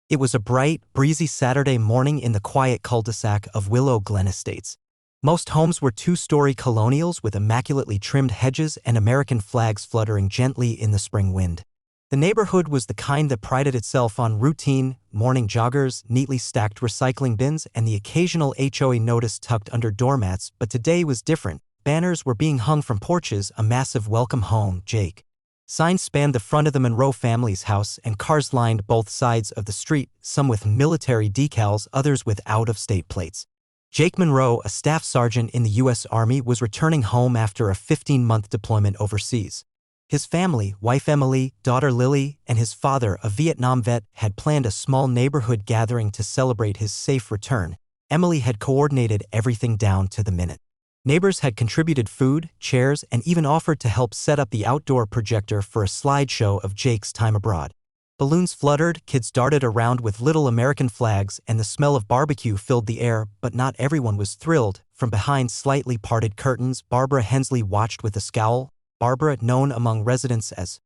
It was a bright, breezy Saturday morning in the quiet cul-de-sac of Willow Glen Estates. Most homes were two-story colonials with immaculately trimmed hedges and American flags fluttering gently in the spring wind. The neighborhood was the kind that prided itself on routine, morning joggers, neatly stacked recycling bins, and the occasional HOA notice tucked under doormats, but today was different. Banners were being hung from porches, a massive welcome home, Jake. Signs spanned the front of the Monroe family's house, and cars lined both sides of the street, some with military decals, others with out-of-state plates. Jake Monroe, a staff sergeant in the U.S. Army, was returning home after a 15-month deployment overseas. His family, wife Emily, daughter Lily, and his father, a Vietnam vet, had planned a small neighborhood gathering to celebrate his safe return. Emily had coordinated everything down to the minute. Neighbors had contributed food, chairs, and even offered to help set up the outdoor projector for a slideshow of Jake's time abroad. Balloons fluttered, kids darted around with little American flags, and the smell of barbecue filled the air, but not everyone was thrilled. From behind slightly parted curtains, Barbara Hensley watched with a scowl. Barbara, known among residents as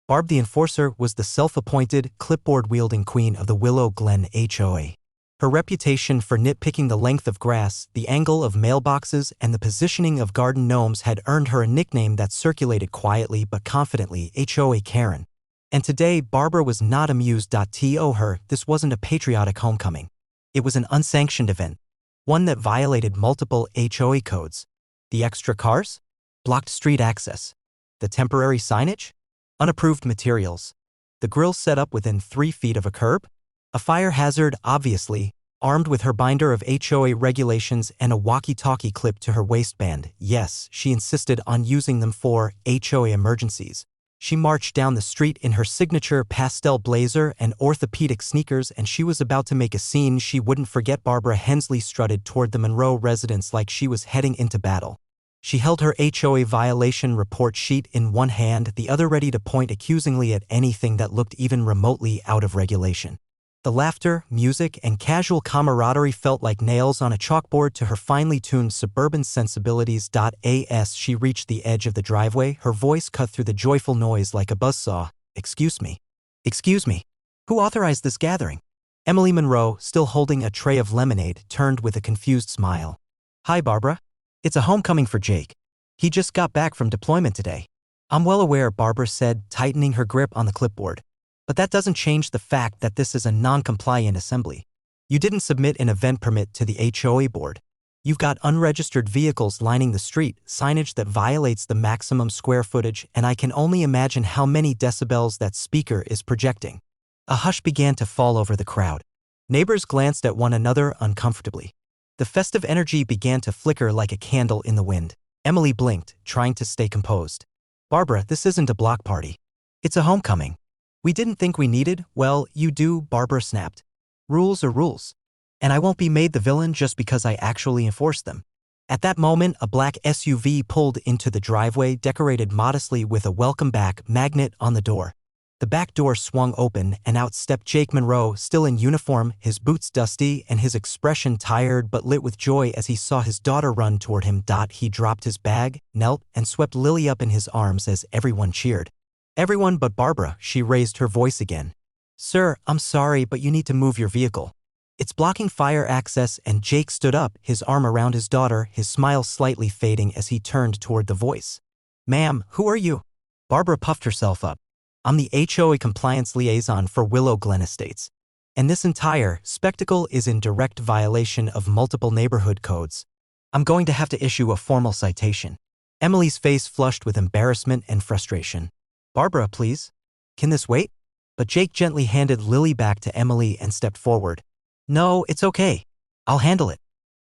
Barb the Enforcer, was the self-appointed, clipboard-wielding queen of the Willow Glen HOA. Her reputation for nitpicking the length of grass, the angle of mailboxes, and the positioning of garden gnomes had earned her a nickname that circulated quietly but confidently, HOA Karen. And today, Barbara was not amused. To her, this wasn't a patriotic homecoming. It was an unsanctioned event, one that violated multiple HOA codes. The extra cars? Blocked street access. The temporary signage? Unapproved materials. The grill set up within 3 feet of a curb? A fire hazard, obviously. Armed with her binder of HOA regulations and a walkie-talkie clipped to her waistband, yes, she insisted on using them for HOA emergencies. She marched down the street in her signature pastel blazer and orthopedic sneakers, and she was about to make a scene she wouldn't forget. Barbara Hensley strutted toward the Monroe residence like she was heading into battle. She held her HOA violation report sheet in one hand, the other ready to point accusingly at anything that looked even remotely out of regulation. The laughter, music, and casual camaraderie felt like nails on a chalkboard to her finely tuned suburban sensibilities. As she reached the edge of the driveway, her voice cut through the joyful noise like a buzzsaw. Excuse me. Excuse me. Who authorized this gathering? Emily Monroe, still holding a tray of lemonade, turned with a confused smile. Hi, Barbara. It's a homecoming for Jake. He just got back from deployment today. I'm well aware, Barbara said, tightening her grip on the clipboard. But that doesn't change the fact that this is a non-compliant assembly. You didn't submit an event permit to the HOA board. You've got unregistered vehicles lining the street, signage that violates the maximum square footage, and I can only imagine how many decibels that speaker is projecting. A hush began to fall over the crowd. Neighbors glanced at one another uncomfortably. The festive energy began to flicker like a candle in the wind. Emily blinked, trying to stay composed. Barbara, this isn't a block party. It's a homecoming. We didn't think we needed. Well, you do, Barbara snapped. Rules are rules. And I won't be made the villain just because I actually enforce them. At that moment, a black SUV pulled into the driveway, decorated modestly with a welcome back magnet on the door. The back door swung open, and out stepped Jake Monroe, still in uniform, his boots dusty and his expression tired but lit with joy as he saw his daughter run toward him. He dropped his bag, knelt, and swept Lily up in his arms as everyone cheered. Everyone but Barbara. She raised her voice again. Sir, I'm sorry, but you need to move your vehicle. It's blocking fire access. And Jake stood up, his arm around his daughter, his smile slightly fading as he turned toward the voice. Ma'am, who are you? Barbara puffed herself up. I'm the HOA compliance liaison for Willow Glen Estates. And this entire spectacle is in direct violation of multiple neighborhood codes. I'm going to have to issue a formal citation. Emily's face flushed with embarrassment and frustration. Barbara, please. Can this wait? But Jake gently handed Lily back to Emily and stepped forward. No, it's okay. I'll handle it.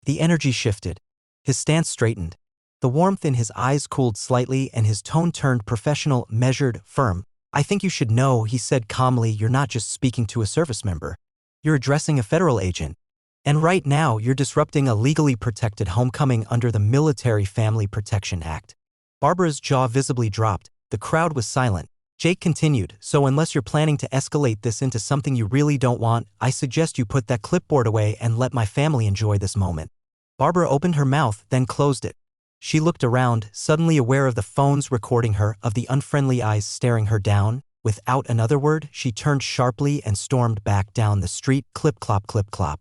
The energy shifted. His stance straightened. The warmth in his eyes cooled slightly and his tone turned professional, measured, firm. I think you should know, he said calmly, you're not just speaking to a service member. You're addressing a federal agent. And right now, you're disrupting a legally protected homecoming under the Military Family Protection Act. Barbara's jaw visibly dropped. The crowd was silent. Jake continued, so unless you're planning to escalate this into something you really don't want, I suggest you put that clipboard away and let my family enjoy this moment. Barbara opened her mouth, then closed it. She looked around, suddenly aware of the phones recording her, of the unfriendly eyes staring her down. Without another word, she turned sharply and stormed back down the street, clip-clop, clip-clop.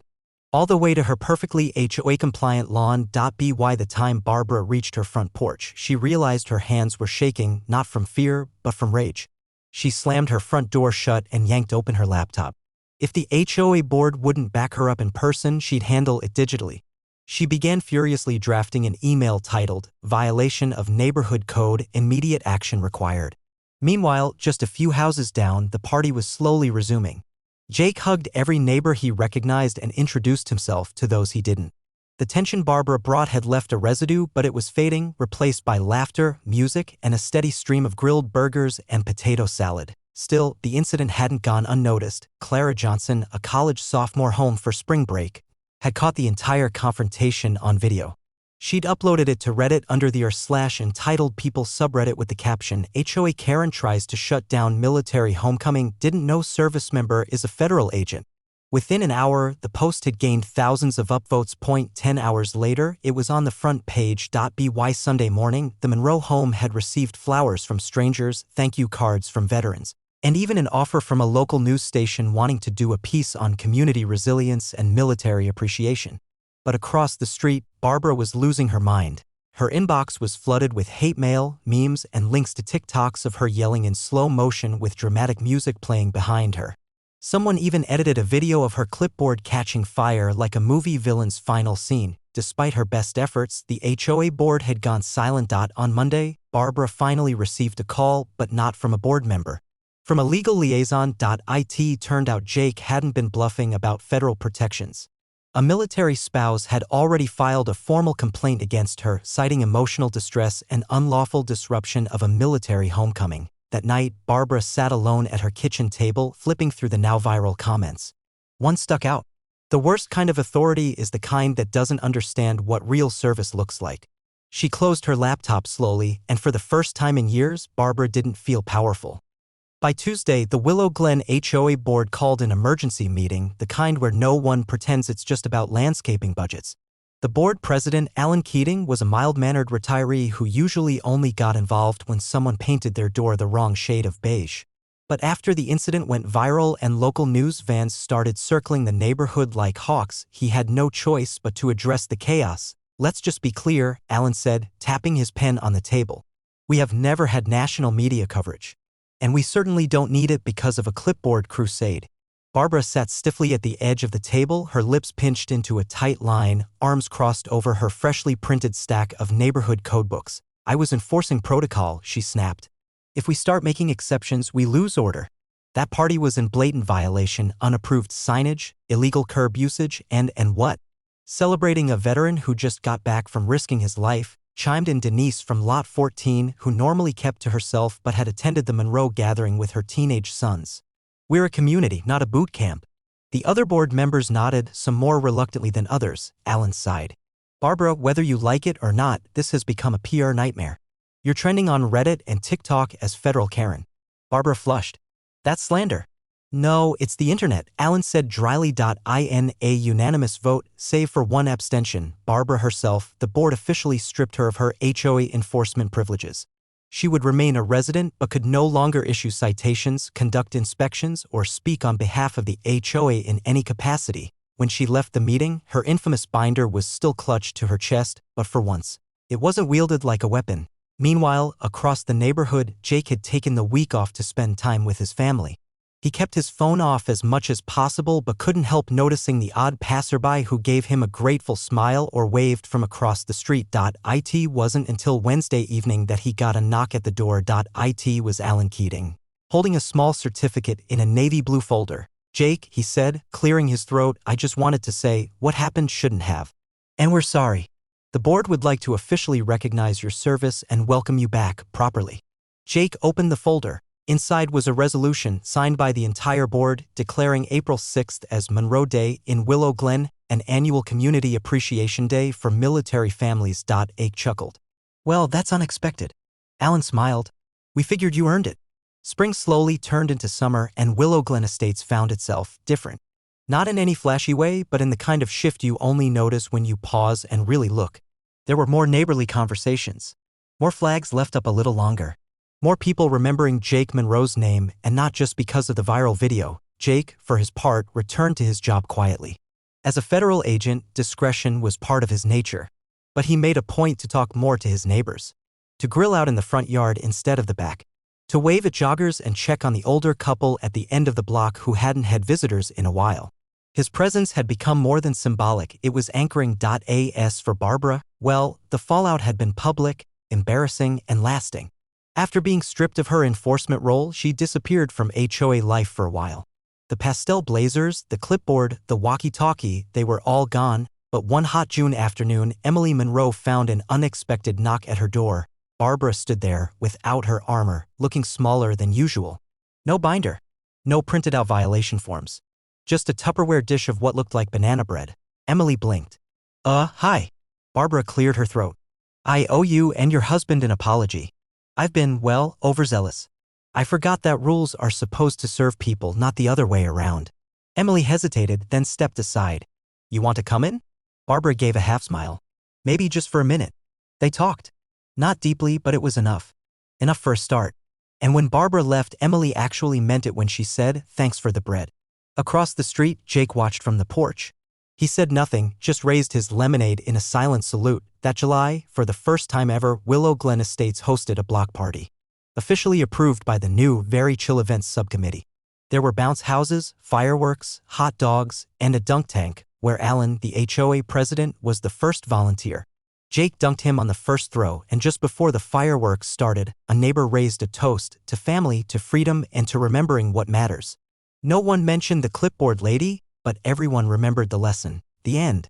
All the way to her perfectly HOA-compliant lawn. By the time Barbara reached her front porch, she realized her hands were shaking, not from fear, but from rage. She slammed her front door shut and yanked open her laptop. If the HOA board wouldn't back her up in person, she'd handle it digitally. She began furiously drafting an email titled, "Violation of Neighborhood Code, Immediate Action Required." Meanwhile, just a few houses down, the party was slowly resuming. Jake hugged every neighbor he recognized and introduced himself to those he didn't. The tension Barbara brought had left a residue, but it was fading, replaced by laughter, music, and a steady stream of grilled burgers and potato salad. Still, the incident hadn't gone unnoticed. Clara Johnson, a college sophomore home for spring break, had caught the entire confrontation on video. She'd uploaded it to Reddit under the r/entitled People subreddit with the caption, "HOA Karen tries to shut down military homecoming, didn't know service member is a federal agent." Within an hour, the post had gained thousands of upvotes. 10 hours later, it was on the front page. By Sunday morning, the Monroe home had received flowers from strangers, thank you cards from veterans, and even an offer from a local news station wanting to do a piece on community resilience and military appreciation. But across the street, Barbara was losing her mind. Her inbox was flooded with hate mail, memes, and links to TikToks of her yelling in slow motion with dramatic music playing behind her. Someone even edited a video of her clipboard catching fire like a movie villain's final scene. Despite her best efforts, the HOA board had gone silent. On Monday, Barbara finally received a call, but not from a board member. From a legal liaison. It turned out Jake hadn't been bluffing about federal protections. A military spouse had already filed a formal complaint against her, citing emotional distress and unlawful disruption of a military homecoming. That night, Barbara sat alone at her kitchen table, flipping through the now viral comments. One stuck out. "The worst kind of authority is the kind that doesn't understand what real service looks like." She closed her laptop slowly, and for the first time in years, Barbara didn't feel powerful. By Tuesday, the Willow Glen HOA board called an emergency meeting, the kind where no one pretends it's just about landscaping budgets. The board president, Alan Keating, was a mild-mannered retiree who usually only got involved when someone painted their door the wrong shade of beige. But after the incident went viral and local news vans started circling the neighborhood like hawks, he had no choice but to address the chaos. "Let's just be clear," Alan said, tapping his pen on the table. "We have never had national media coverage. And we certainly don't need it because of a clipboard crusade." Barbara sat stiffly at the edge of the table, her lips pinched into a tight line, arms crossed over her freshly printed stack of neighborhood codebooks. "I was enforcing protocol," she snapped. "If we start making exceptions, we lose order." That party was in blatant violation, unapproved signage, illegal curb usage, and what? Celebrating a veteran who just got back from risking his life, chimed in Denise from Lot 14, who normally kept to herself but had attended the Monroe gathering with her teenage sons. "We're a community, not a boot camp." The other board members nodded, some more reluctantly than others. Alan sighed. "Barbara, whether you like it or not, this has become a PR nightmare. You're trending on Reddit and TikTok as Federal Karen." Barbara flushed. "That's slander." "No, it's the internet," Alan said dryly. In a unanimous vote, save for one abstention, Barbara herself, the board officially stripped her of her HOA enforcement privileges. She would remain a resident but could no longer issue citations, conduct inspections, or speak on behalf of the HOA in any capacity. When she left the meeting, her infamous binder was still clutched to her chest, but for once, it wasn't wielded like a weapon. Meanwhile, across the neighborhood, Jake had taken the week off to spend time with his family. He kept his phone off as much as possible but couldn't help noticing the odd passerby who gave him a grateful smile or waved from across the street. It wasn't until Wednesday evening that he got a knock at the door. It was Alan Keating, holding a small certificate in a navy blue folder. "Jake," he said, clearing his throat, "I just wanted to say, what happened shouldn't have. And we're sorry. The board would like to officially recognize your service and welcome you back properly." Jake opened the folder. Inside was a resolution signed by the entire board declaring April 6th as Monroe Day in Willow Glen, an annual Community Appreciation Day for military families. Ake chuckled. "Well, that's unexpected." Alan smiled. "We figured you earned it." Spring slowly turned into summer and Willow Glen Estates found itself different. Not in any flashy way, but in the kind of shift you only notice when you pause and really look. There were more neighborly conversations. More flags left up a little longer. More people remembering Jake Monroe's name, and not just because of the viral video. Jake, for his part, returned to his job quietly. As a federal agent, discretion was part of his nature. But he made a point to talk more to his neighbors. To grill out in the front yard instead of the back. To wave at joggers and check on the older couple at the end of the block who hadn't had visitors in a while. His presence had become more than symbolic. It was anchoring. As for Barbara, well, the fallout had been public, embarrassing, and lasting. After being stripped of her enforcement role, she disappeared from HOA life for a while. The pastel blazers, the clipboard, the walkie-talkie, they were all gone. But one hot June afternoon, Emily Monroe found an unexpected knock at her door. Barbara stood there, without her armor, looking smaller than usual. No binder. No printed-out violation forms. Just a Tupperware dish of what looked like banana bread. Emily blinked. Hi. Barbara cleared her throat. I owe you and your husband an apology. I've been, well, overzealous. I forgot that rules are supposed to serve people, not the other way around. Emily hesitated, then stepped aside. You want to come in? Barbara gave a half-smile. Maybe just for a minute. They talked. Not deeply, but it was enough. Enough for a start. And when Barbara left, Emily actually meant it when she said, thanks for the bread. Across the street, Jake watched from the porch. He said nothing, just raised his lemonade in a silent salute. That July, for the first time ever, Willow Glen Estates hosted a block party. Officially approved by the new Very Chill Events Subcommittee. There were bounce houses, fireworks, hot dogs, and a dunk tank, where Alan, the HOA president, was the first volunteer. Jake dunked him on the first throw, and just before the fireworks started, a neighbor raised a toast to family, to freedom, and to remembering what matters. No one mentioned the clipboard lady, but everyone remembered the lesson. The end.